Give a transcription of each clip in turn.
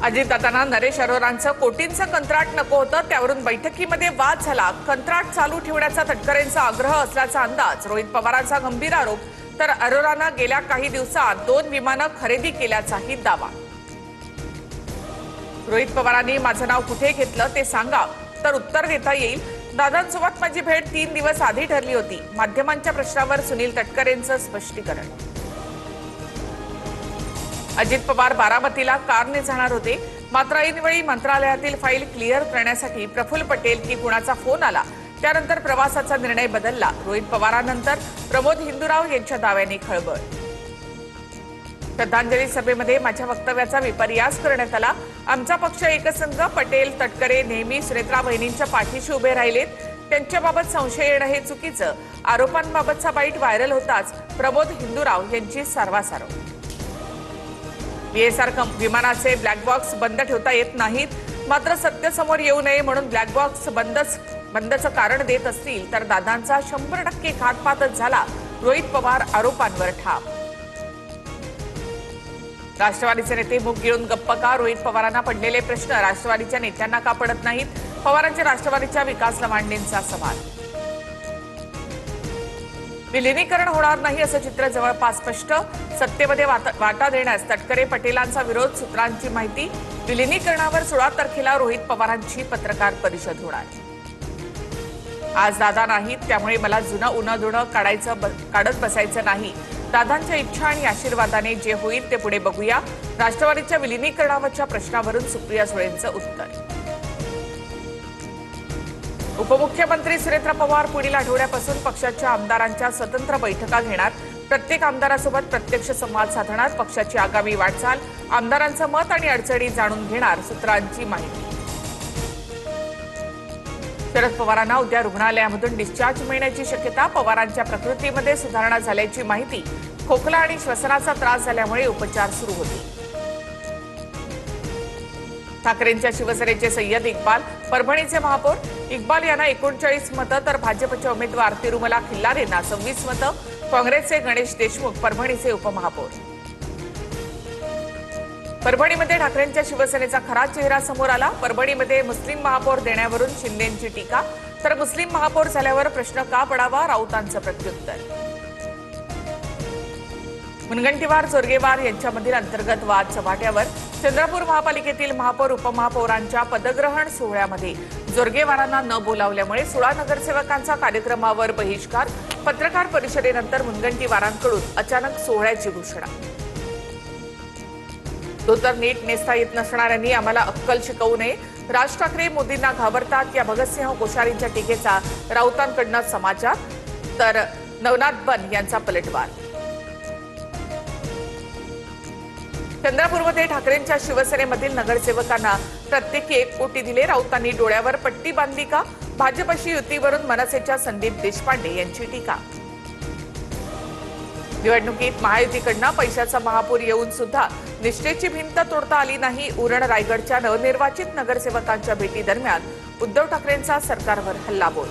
अजितदादांना नरेश अरोरांचं कोटींचं कंत्राट नको होतं, त्यावरून बैठकीमध्ये वाद झाला। कंत्राट चालू ठेवण्याचा तटकरेंचा आग्रह असल्याचा अंदाज, रोहित पवारांचा गंभीर आरोप, तर अरोरांना गेल्या काही दिवसात 2 विमानं खरेदी केल्याचाही दावा। रोहित पवारांनी माझं नाव कुठे घेतलं ते सांगा तर उत्तर देता येईल। दादांसोबत माझी भेट 3 दिवस आधी ठरली होती। माध्यमांच्या प्रश्नावर सुनील तटकरेंचं स्पष्टीकरण। अजित पवार बारामतीला कारने जाणार होते, मात्र ऐनवेळी मंत्रालयातील फाईल क्लिअर करण्यासाठी प्रफुल्ल पटेल की कुणाचा फोन आला, त्यानंतर प्रवासाचा निर्णय बदलला। रोहित पवारांनंतर प्रमोद हिंदुराव यांच्या दाव्याने खळबळ। श्रद्धांजली सभेमध्ये माझ्या वक्तव्याचा विपर्यास करण्यात आला। आमचा पक्ष एकसंघ, पटेल तटकरे नेहमी सुनेत्रा बहिणींच्या पाठीशी उभे राहिलेत, त्यांच्याबाबत संशय येणं हे चुकीचं। आरोपांबाबतचा बाईट व्हायरल होताच प्रमोद हिंदुराव यांची सारवासारव। बीएसआर विमानाचे ब्लॅक बॉक्स बंद ठेवता येत नाहीत, मात्र सत्य समोर येऊ नये म्हणून ब्लॅक बॉक्स बंदचं कारण देत असतील तर दादांचा 100% घातपातच झाला। रोहित पवार आरोपांवर ठाम। राष्ट्रवादीचे नेते मुख गिळून गप्प का? रोहित पवारांना पडलेले प्रश्न राष्ट्रवादीच्या नेत्यांना का पडत नाहीत? पवारांच्या राष्ट्रवादीच्या विकास लवांडेंचा सवाल। विलिनीकरण होणार नाही असं चित्र जवळपास स्पष्ट। सत्तेमध्ये वाटा देण्यास तटकरे पटेलांचा विरोध, सूत्रांची माहिती। विलिनीकरणावर 16 तारखेला रोहित पवारांची पत्रकार परिषद होणार। आज दादा नाहीत, त्यामुळे मला जुनं उन्हा धुणं काढत बसायचं नाही। दादांच्या इच्छा आणि आशीर्वादाने जे होईल ते पुढे बघूया। राष्ट्रवादीच्या विलिनीकरणावरच्या प्रश्नावरून सुप्रिया सुळेंचं उत्तर। उपमुख्यमंत्री सुनेत्रा पवार पुढील आठवड्यापासून पक्षाच्या आमदारांच्या स्वतंत्र बैठका घेणार। प्रत्येक आमदारासोबत प्रत्यक्ष संवाद साधणार। पक्षाची आगामी वाटचाल, आमदारांचं मत आणि अडचणी जाणून घेणार, सूत्रांची माहिती। शरद पवारांना उद्या रुग्णालयामधून डिस्चार्ज मिळण्याची शक्यता। पवारांच्या प्रकृतीमध्ये सुधारणा झाल्याची माहिती। खोकला आणि श्वसनाचा त्रास झाल्यामुळे उपचार सुरू होते। ठाकरेंच्या शिवसेनेचे सय्यद इक्बाल, परभणीचे महापौर। इक्बाल यांना 39 मतं तर भाजपच्या उमेदवार तिरुमला खिल्लारेंना 26 मतं। काँग्रेसचे गणेश देशमुख परभणीचे उपमहापौर। परभणीमध्ये ठाकरेंच्या शिवसेनेचा खरा चेहरा समोर आला। परभणीमध्ये मुस्लिम महापौर देण्यावरून शिंदेंची टीका, तर मुस्लिम महापौर झाल्यावर प्रश्न का पडावा? राऊतांचं प्रत्युत्तर। मुनगंटीवार जोरगेवार यांच्यामधील अंतर्गत वाद चव्हाट्यावर। चंद्रपूर महापालिकेतील महापौर उपमहापौरांच्या पदग्रहण सोहळ्यामध्ये जोरगेवारांना न बोलावल्यामुळे 16 नगरसेवकांचा कार्यक्रमावर बहिष्कार। पत्रकार परिषदेनंतर मुनगंटीवारांकडून अचानक सोहळ्याची घोषणा। तो तर नीट नेसता येत नसणाऱ्यांनी आम्हाला अक्कल शिकवू नये। राज ठाकरे मोदींना घाबरतात या भगतसिंह कोश्यारींच्या टीकेचा राऊतांकडनं समाचार, तर नवनाथ बन यांचा पलटवार। चंद्रपूरमध्ये ठाकरेंच्या शिवसेनेमधील नगरसेवकांना प्रत्येकी 1 कोटी दिले। राऊतांनी डोळ्यावर पट्टी बांधली का? भाजपशी युतीवरून मनसेच्या संदीप देशपांडे यांची टीका। निवडणुकीत महायुतीकडनं पैशाचा महापूर येऊन सुद्धा निष्ठेची भिंत तोडता आली नाही। उरण रायगडच्या नवनिर्वाचित नगरसेवकांच्या भेटीदरम्यान उद्धव ठाकरेंचा सरकारवर हल्लाबोल।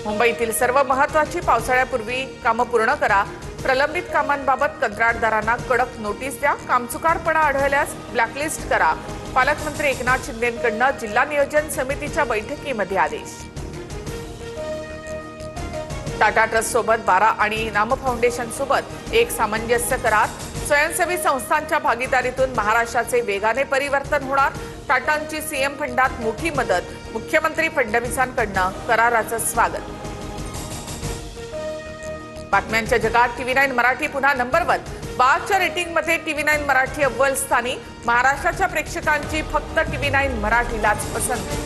मुंबईतील सर्व महत्त्वाची पावसाळ्यापूर्वी कामं पूर्ण करा। प्रलंबित कामांबाबत कंत्राटदारांना कडक नोटीस द्या। कामचुकारपणा आढळल्यास ब्लॅकलिस्ट करा। पालकमंत्री एकनाथ शिंदेंकडनं जिल्हा नियोजन समितीच्या बैठकीमध्ये आदेश। टाटा ट्रस्ट सोबत 12 आणि नाम फाउंडेशन सोबत एक सामंजस्य करार। स्वयंसेवी संस्थांच्या भागीदारीतून महाराष्ट्राचे वेगाने परिवर्तन होणार। टाटांची सीएम फंडात मोठी मदत। मुख्यमंत्री फडणवीसांकडनं कराराचं स्वागत। बातम्यांच्या जगात TV9 मराठी पुन्हा नंबर 1। बागच्या रेटिंगमध्ये TV9 मराठी अव्वल स्थानी। महाराष्ट्राच्या प्रेक्षकांची फक्त TV9 मराठीलाच पसंती।